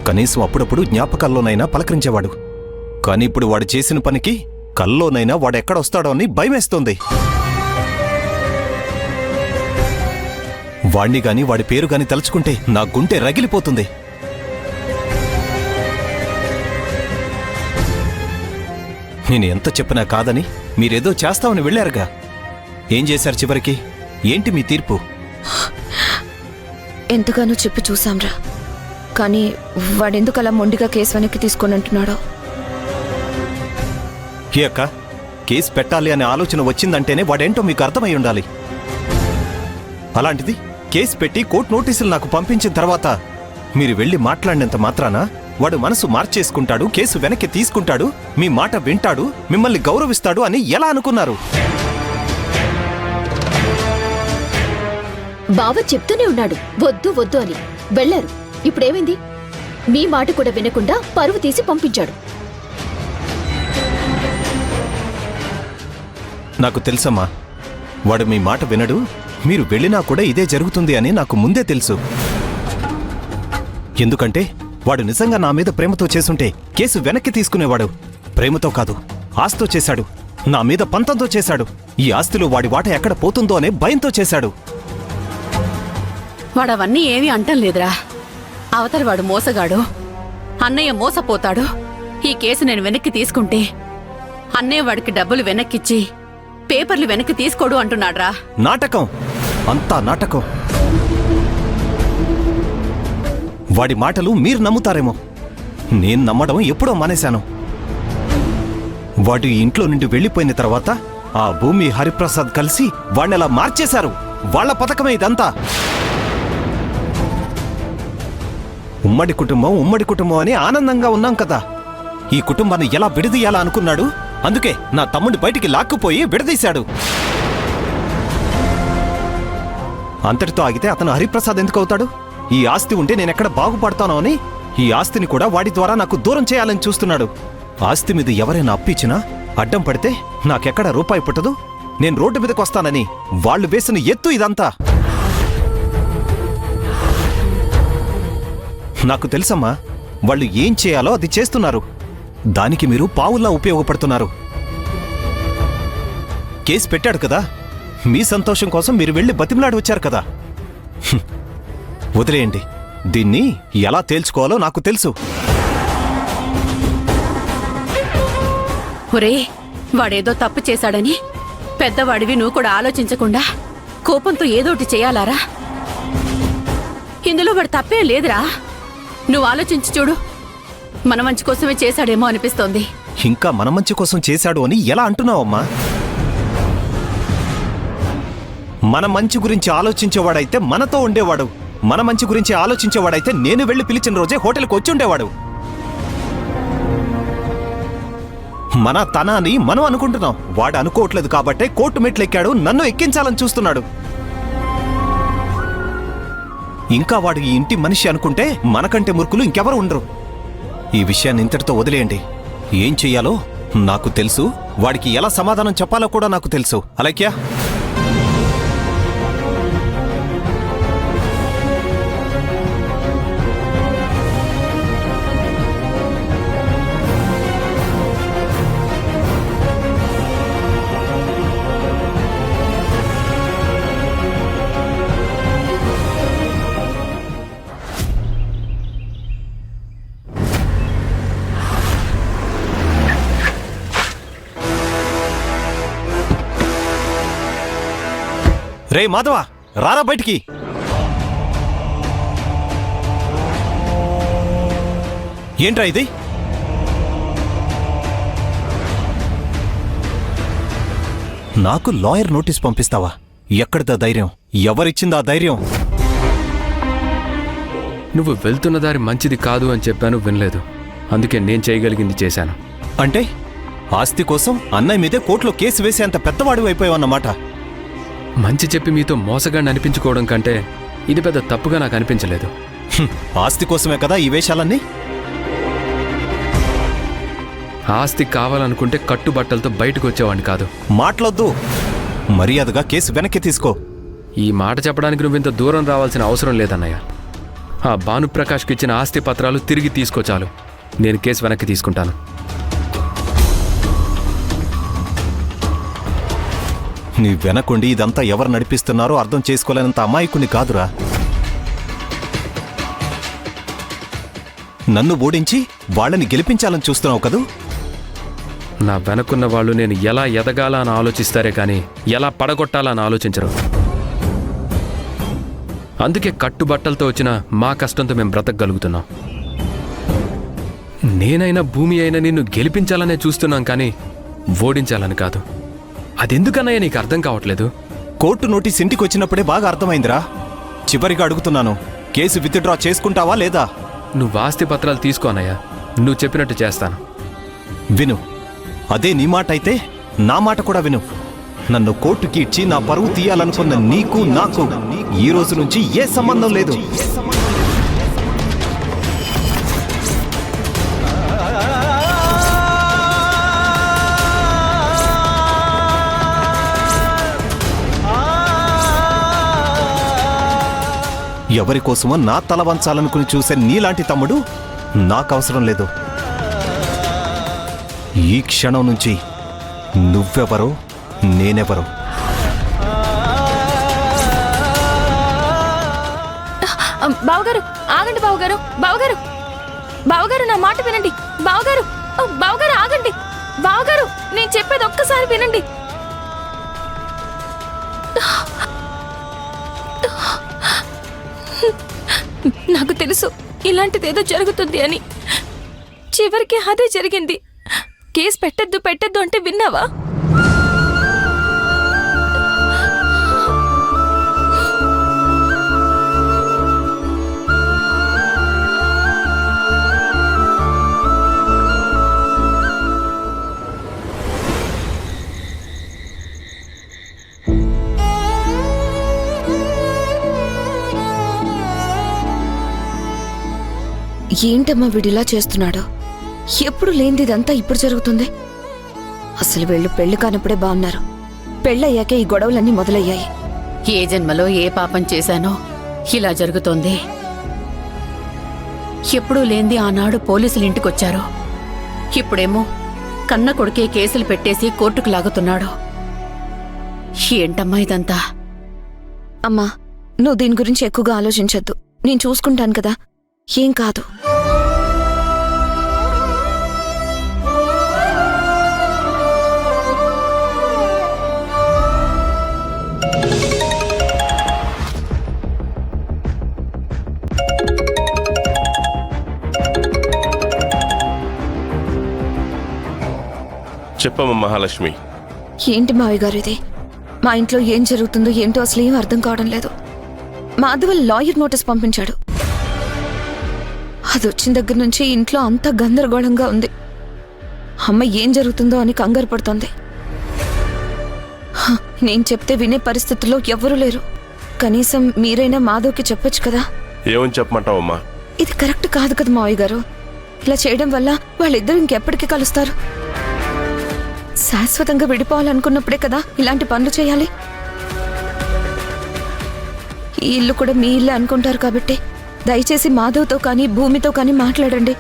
కనీసం అప్పుడప్పుడు జ్ఞాపకాల్లోనైనా పలకరించేవాడు. కానీ ఇప్పుడు వాడు చేసిన పనికి కల్లోనైనా వాడెక్కడొస్తాడో అని భయమేస్తోంది. వాణ్ణి గాని వాడి పేరు గాని తలుచుకుంటే నా గుండె రగిలిపోతుంది. నేను ఎంత చెప్పినా కాదని మీరేదో చేస్తామని వెళ్ళారుగా. ఏం చేశారు చివరికి? ఏంటి మీ తీర్పు? ఎంతగానో చెప్పి చూసాంరా, కానీ వాడెందుకు అలా మొండిగా కేసు వెనక్కి తీసుకొని అంటున్నాడో. ఏ అక్క, కేసు పెట్టాలి అనే ఆలోచన వచ్చిందంటేనే వాడేంటో మీకు అర్థమై ఉండాలి. అలాంటిది కేసు పెట్టి కోర్టు నోటీసులు నాకు పంపించిన తర్వాత మీరు వెళ్ళి మాట్లాడినంత మాత్రాన వాడు మనసు మార్చేసుకుంటాడు, కేసు వెనక్కి తీసుకుంటాడు, మీ మాట వింటాడు, మిమ్మల్ని గౌరవిస్తాడు అని ఎలా అనుకున్నారు? బావ చెప్తూనే ఉన్నాడు వద్దు వద్దు అని. వెళ్లారు, ఇప్పుడేమైంది? మీ మాట కూడా వినకుండా పరువు తీసి పంపించాడు. నాకు తెలుసమ్మా, వాడు మీ మాట వినడు, మీరు వెళ్ళినా కూడా ఇదే జరుగుతుంది అని నాకు ముందే తెలుసు. ఎందుకంటే వాడు నిజంగా నా మీద ప్రేమతో చేసుంటే కేసు వెనక్కి తీసుకునేవాడు. ప్రేమతో కాదు, ఆస్తితో చేశాడు. నా మీద పంతంతో చేశాడు. ఈ ఆస్తిలో వాడి వాట ఎక్కడ పోతుందో అనే భయంతో చేశాడు. వాడవన్నీ ఏమీ అంటం లేదురా. అవతల వాడు మోసగాడు, అన్నయ్య మోసపోతాడు. ఈ కేసు నేను వెనక్కి తీసుకుంటే అన్నయ్య వాడికి డబ్బులు వెనక్కిచ్చి పేపర్లు వెనక్కి తీసుకోడు అంటున్నాడ్రా. నాటకం, అంతా నాటకం. వాడి మాటలు మీరు నమ్ముతారేమో, నేను నమ్మడం ఎప్పుడో మానేశాను. వాడు ఈ ఇంట్లో నుండి వెళ్ళిపోయిన తర్వాత ఆ భూమి హరిప్రసాద్ కలిసి వాణ్ణెలా మార్చేశారు. వాళ్ల పథకమే ఇదంతా. ఉమ్మడి కుటుంబం అని ఆనందంగా ఉన్నాం కదా. ఈ కుటుంబాన్ని ఎలా విడదీయాలా అనుకున్నాడు. అందుకే నా తమ్ముడి బయటికి లాక్కుపోయి విడదీశాడు. అంతటితో ఆగితే అతను హరిప్రసాద్ ఎందుకు అవుతాడు? ఈ ఆస్తి ఉంటే నేనెక్కడ బాగుపడతానో అని ఈ ఆస్తిని కూడా వాడి ద్వారా నాకు దూరం చేయాలని చూస్తున్నాడు. ఆస్తి మీద ఎవరైనా అప్పిచ్చినా అడ్డం పడితే నాకెక్కడ రూపాయి పుట్టదు, నేను రోడ్డు మీదకి వస్తానని వాళ్ళు వేసిన ఎత్తు ఇదంతా. నాకు తెలుసమ్మా, వాళ్ళు ఏం చేయాలో అది చేస్తున్నారు. దానికి మీరు పావుల్లా ఉపయోగపడుతున్నారు. కేసు పెట్టాడు కదా, మీ సంతోషం కోసం మీరు వెళ్ళి బతిమలాడి వచ్చారు కదా. వదిలేయండి, దీన్ని ఎలా తేల్చుకోవాలో నాకు తెలుసు. ఒరే, వాడేదో తప్పు చేశాడని పెద్దవాడివి నువ్వు కూడా ఆలోచించకుండా కోపంతో ఏదోటి చేయాలారా? ఇందులో వాడు తప్పే లేదురా. నువ్వు ఆలోచించి చూడు. మన మంచి కోసమే చేశాడేమో అనిపిస్తోంది. ఇంకా మన మంచి కోసం చేశాడు అని ఎలా అంటున్నావమ్మా? మన మంచి గురించి ఆలోచించేవాడైతే మనతో ఉండేవాడు. మన మంచి గురించి ఆలోచించేవాడైతే నేను వెళ్ళి పిలిచిన రోజే హోటల్కి వచ్చి ఉండేవాడు. మన తన అని మనం అనుకుంటున్నాం. వాడు అనుకోవట్లేదు కాబట్టే కోర్టు మెట్లెక్కాడు, నన్ను ఎక్కించాలని చూస్తున్నాడు. ఇంకా వాడు ఈ ఇంటి మనిషి అనుకుంటే మనకంటే మూర్ఖులు ఇంకెవరు ఉండరు. ఈ విషయాన్ని ఇంతటితో వదిలేయండి. ఏం చెయ్యాలో నాకు తెలుసు, వాడికి ఎలా సమాధానం చెప్పాలో కూడా నాకు తెలుసు. అలైక్యా, రే మాధవ, రారా బయటికి. ఏంట్రా ఇది? నాకు లాయర్ నోటీస్ పంపిస్తావా? ఎక్కడిదా ధైర్యం? ఎవరిచ్చిందా ధైర్యం? నువ్వు వెళ్తున్న దారి మంచిది కాదు అని చెప్పాను, వినలేదు. అందుకే నేను చేయగలిగింది చేశాను. అంటే ఆస్తి కోసం అన్నయ్య మీదే కోర్టులో కేసు వేసేంత పెద్దవాడివి అయిపోయావన్నమాట. మంచి చెప్పి మీతో మోసగాడిని అనిపించుకోవడం కంటే ఇది పెద్ద తప్పుగా నాకు అనిపించలేదు. ఆస్తి కోసమే కదా ఈ వేషాలన్నీ? ఆస్తి కావాలనుకుంటే కట్టుబట్టలతో బయటకు వచ్చేవాడిని కాదు. మాట్లాడొద్దు, మర్యాదగా కేసు వెనక్కి తీసుకో. ఈ మాట చెప్పడానికి నువ్వు ఇంత దూరం రావాల్సిన అవసరం లేదన్నయ్య. ఆ భానుప్రకాష్కి ఇచ్చిన ఆస్తి పత్రాలు తిరిగి తీసుకోచాలు. నేను కేసు వెనక్కి తీసుకుంటాను. నీ వెనకుండి ఇదంతా ఎవరు నడిపిస్తున్నారో అర్థం చేసుకోలేనంత అమాయకుని కాదురా. నన్ను ఓడించి వాళ్ళని గెలిపించాలని చూస్తున్నావు కదూ? నా వెనకున్న వాళ్ళు నేను ఎలా ఎదగాలా అని ఆలోచిస్తారే కానీ ఎలా పడగొట్టాలా అని ఆలోచించరు. అందుకే కట్టుబట్టలతో వచ్చిన మా కష్టంతో మేము బ్రతకగలుగుతున్నాం. నేనైనా భూమి అయినా నిన్ను గెలిపించాలనే చూస్తున్నాం కానీ ఓడించాలని కాదు. అదెందుకన్నయ్య నీకు అర్థం కావట్లేదు? కోర్టు నోటీస్ ఇంటికి వచ్చినప్పుడే బాగా అర్థమైందిరా. చివరిగా అడుగుతున్నాను, కేసు విత్డ్రా చేసుకుంటావా లేదా? నువ్వు ఆస్తి పత్రాలు తీసుకో అన్నయ్య, నువ్వు చెప్పినట్టు చేస్తాను. విను, అదే నీ మాట అయితే నా మాట కూడా విను. నన్ను కోర్టుకి ఇచ్చి నా పరువు తీయాలనుకున్న నీకు నాకు ఈ రోజు నుంచి ఏ సంబంధం లేదు. ఎవరి కోసమో నా తల వంచాలనుకుని చూసే నీలాంటి తమ్ముడు నాకు అవసరం లేదు. ఈ క్షణం నుంచి నువ్వెవరో నేనెవరో. బావగారు ఆగండి. బావగారు బావగారు బావగారు నా మాట వినండి. బావగారు బావగారు ఆగండి. బావగారు నేను చెప్పేది ఒక్కసారి వినండి. నాకు తెలుసు ఇలాంటిదేదో జరుగుతుంది అని. చివరికి అదే జరిగింది. కేసు పెట్టద్దు అంటే విన్నావా? ఏంటమ్మా వీడిలా చేస్తున్నాడు? ఎప్పుడు లేనిది ఇదంతా ఇప్పుడు జరుగుతుంది. అసలు వీళ్ళు పెళ్లి కానప్పుడే బాగున్నారు. పెళ్ళయ్యాకే ఈ గొడవలన్నీ మొదలయ్యాయి. ఏ జన్మలో ఏ పాపం చేశానో ఇలా జరుగుతోంది. ఎప్పుడూ లేంది ఆనాడు పోలీసులు ఇంటికొచ్చారు. ఇప్పుడేమో కన్న కొడుకే కేసులు పెట్టేసి కోర్టుకు లాగుతున్నాడు. ఏంటమ్మా ఇదంతా? అమ్మా నువ్వు దీని గురించి ఎక్కువగా ఆలోచించొద్దు. నేను చూసుకుంటాను కదా, ఏం కాదు. చెప్పమ్మ మహాలక్ష్మి. ఏంటి మావి గారు ఇది? మా ఇంట్లో ఏం జరుగుతుందో ఏంటో అసలు ఏం అర్థం కావడం లేదు. మాధవల్ లాయర్ నోటీస్ పంపించాడు. అది వచ్చిన దగ్గర నుంచి ఇంట్లో అంతా గందరగోళంగా ఉంది. అమ్మ ఏం జరుగుతుందో అని కంగారు పడుతోంది. నేను చెప్తే వినే పరిస్థితుల్లో ఎవ్వరూ లేరు. కనీసం మీరైనా మాధవ్కి చెప్పొచ్చు కదా. ఏమని చెప్పమంటావమ్మా? ఇది కరెక్ట్ కాదు కదా మావయ్య గారు. ఇలా చేయడం వల్ల వాళ్ళిద్దరూ ఇంకెప్పటికీ కలుస్తారు. శాశ్వతంగా విడిపోవాలనుకున్నప్పుడే కదా ఇలాంటి పనులు చేయాలి. ఈ ఇల్లు కూడా మీ ఇల్లే అనుకుంటారు కాబట్టి దయచేసి మాధవ్తో కానీ భూమితో కానీ మాట్లాడండి.